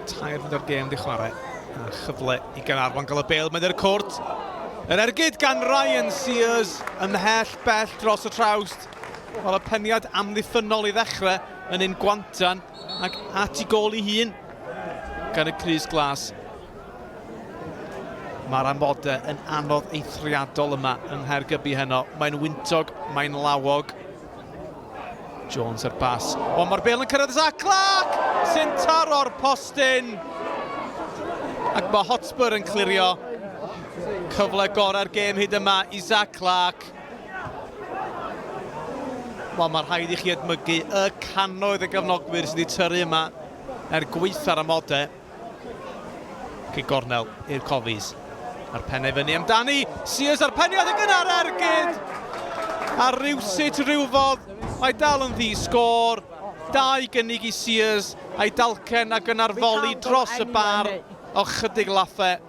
tair mynd o'r gêm di chwarae. A chyfle i Caernarfon gael y bêl mynd i'r cwrt. Yr ergyd gan Ryan C.O.S ymhell bell dros y trawst. Wel, y peniad amddiffynol i ddechrau yn un gwantan ac at I gol I hun gan y crys glas. Mae'r amodau yn anodd eithriadol yma yng Caergybi heno. Mae'n wyntog, mae'n lawog. Jones ar bas. O, mae'r bêl yn cyrraedd Zach Clark sy'n taro'r postyn. Ac mae Hotspur yn clirio. Cyfle gorau'r gêm hyd yma I Zach Clark. Wel, mae'r rhaid I chi edmygu y cannoedd y gefnogwyr sydd wedi tyrru yma gweithio'r amodau. Cy gornel i'r cofis. A'r pennau fyny amdani. C.O.S a'r peniad yn gynnar ergyd. A rywsut rywfodd. Mae dal yn ddi sgôr. 2 gynnig I C.O.S. A'i dalcen ac yn arfoli dros y bar o chydig lathau.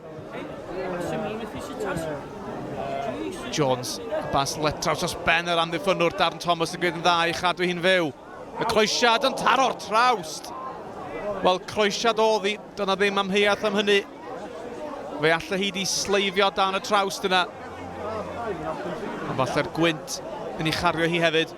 Jones, bas letraws os ben yr amddiffynwr Darn Thomas yn gwneud yn dda I chadw hi'n fyw. Y croesiad yn taro'r trawst. Wel, croesiad oedd hi, dyna ddim amheuaeth am hynny. Fe alla hi di sleifio dan y trawst yna. A falle'r gwynt yn ei chario hi hefyd.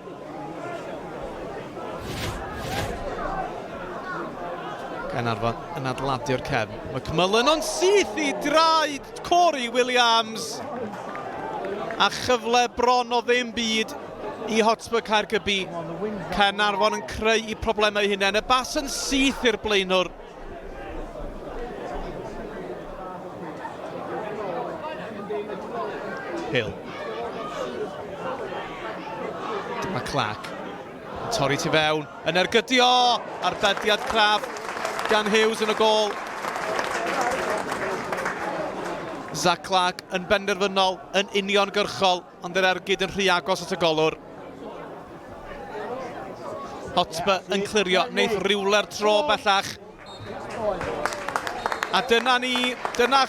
Caernarfon yn adeiladu'r cefn. Mae Cymylen o'n syth I draed Corey Williams. A chyfle bron o ddim byd I Hotspur Caergybi. Caernarfon yn creu I problemau hunain. Y bas yn syth i'r blaenwr. Hill. Dyma Clark. Torri tu fewn. Yn ergydio. Arbediad craf gan Hughes yn y gol. Zach Clark yn benderfynol, yn uniongyrchol, ond yr ergyd yn rhy agos at y golwr. Hotspur yn clirio, wneith rywle'r tro bellach. A dyna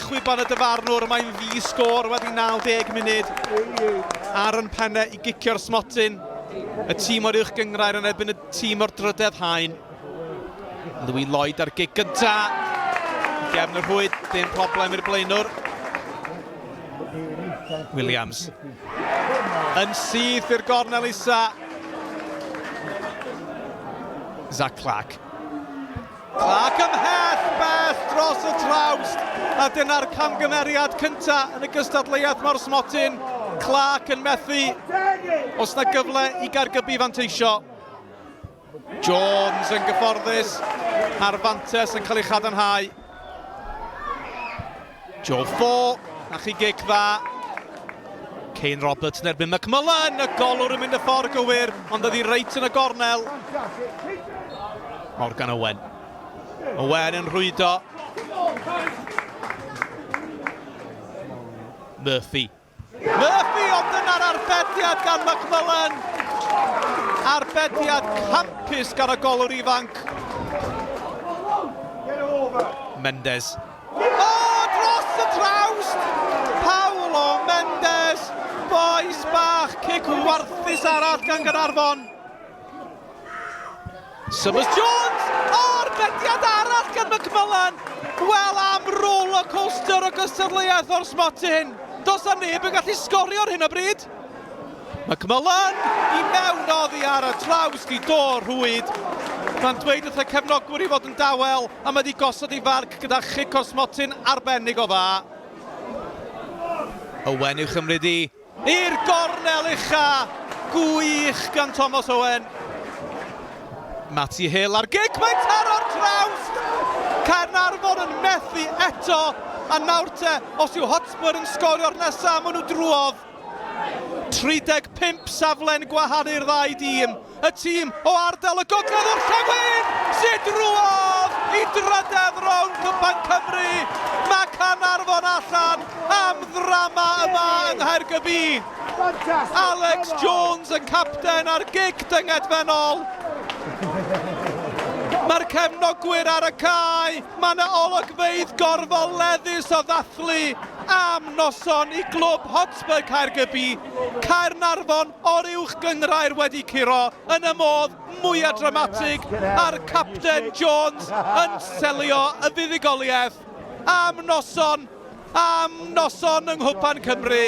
Cwpan y dyfarnwr, mae'n ddi sgôr wedi 90 munud ar yn pennau I gicio'r smotyn. Y tîm o'r uwch gyngrair yn erbyn y tîm o'r drydydd haen. Louis Lloyd ar gig gynta. Gefn yr hwyd, dim problem i'r blaenwr. Williams. Yn syth i'r gornel isa. Zach Clark. Clark ymhell bell dros y trawst. A dyna'r camgymeriad cynta yn y gystadleuaeth mor smotyn. Clark yn methu. Os na gyfle I Caergybi fanteisio. Jones yn gyfforddus. A'r fantes yn cael ei chadarnhau. Joe Fo. A chi gic dda. Kane Roberts yn erbyn McMullen. Y golwr yn mynd y ffordd gywir. Ond ydi reit yn y gornel. Morgan Owen. Owen yn rhwydo. Murphy. Ond dyna'r arbediad gan McMullen. Arbediad campus gan y golwr ifanc. Mendes. O, dros y trawst! Paolo Mendes. Boes bach, cic warthus arall gan Caernarfon. Summers Jones. O, arbediad arall gan McMullen. Wel, am rollercoaster o gystadleuaeth o'r smotyn. Does na neb yn gallu sgorio ar hyn o bryd. McMullen I mewn oddi ar y trawst I do rhwyd. Mae'n dweud wrth y cefnogwr I fod yn dawel a mae wedi gosod I farc gyda chic o smotyn arbennig o dda. Owen i'w chymryd i'r gornel ucha. Gwych gan Thomas Owen. Matty Hill ar gig, mae'n taro'r trawst. Caernarfon yn methu eto. A nawr te, os yw Hotspur yn sgorio'r nesaf, maen nhw drwodd. 35 saflen gwahanu'r ddau dîm. Y tîm o ardal y gogledd o'r Llewin sy'n drwodd I drydydd rownd Cwpan Cymru. Mae Caernarfon allan am ddrama yma yng Caergybi. Alex Jones yn capten ar gig dyngedfennol. Mae'r cefnogwyr ar y cae. Mae 'na olygfeydd gorfoleddus o ddathlu. am noson i glwb Hotspur Caergybi. Caernarfon o'r uwch gyngrair wedi curo yn y modd mwyaf dramatig a'r capten Jones yn selio y fuddugoliaeth am noson yng Cwpan Cymru.